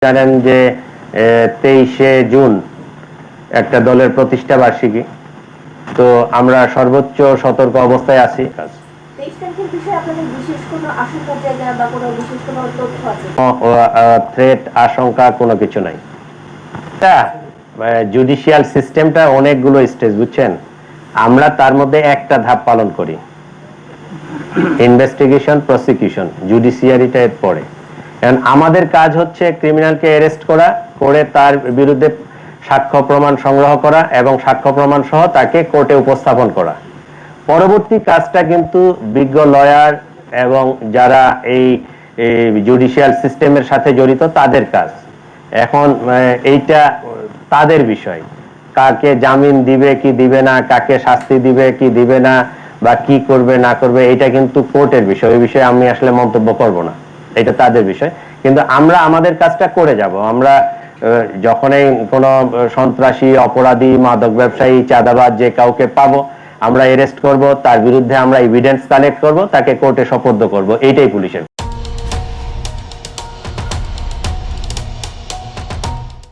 জানেন যে 23শে জুন একটা দলের প্রতিষ্ঠা বার্ষিকী। তো আমরা সর্বোচ্চ সতর্ক অবস্থায় আছি। থ্রেট আশঙ্কা কোনো কিছু নাই। জুডিশিয়াল সিস্টেমটা অনেকগুলো স্টেজ, বুঝছেন? আমরা তার মধ্যে একটা ধাপ পালন করি, ইনভেস্টিগেশন, প্রসিকিউশন, জুডিশিয়ারিটা এর পরে। আমাদের কাজ হচ্ছে ক্রিমিনালকে অ্যারেস্ট করা, করে তার বিরুদ্ধে সাক্ষ্য প্রমাণ সংগ্রহ করা এবং সাক্ষ্য প্রমাণ সহ তাকে কোর্টে উপস্থাপন করা। পরবর্তী কাজটা কিন্তু বিজ্ঞ লয়ার এবং যারা এই জুডিশিয়াল সিস্টেমের সাথে জড়িত তাদের কাজ। এখন এইটা তাদের বিষয়, কাকে জামিন দিবে কি দিবে না, কাকে শাস্তি দিবে কি দিবে না, বা কি করবে না করবে, এটা কিন্তু কোর্টের বিষয়। এই বিষয়ে আমি আসলে মন্তব্য করব না, এটা তাদের বিষয়। কিন্তু আমরা আমাদের কাজটা করে যাব। আমরা যখনই কোনো সন্ত্রাসী, অপরাধী, মাদক ব্যবসায়ী, চাঁদাবাজ যে কাউকে পাবো আমরা অ্যারেস্ট করব, তার বিরুদ্ধে আমরা এভিডেন্স কালেক্ট করব, তাকে কোর্টে সোপর্দ করব, এইটাই পুলিশের।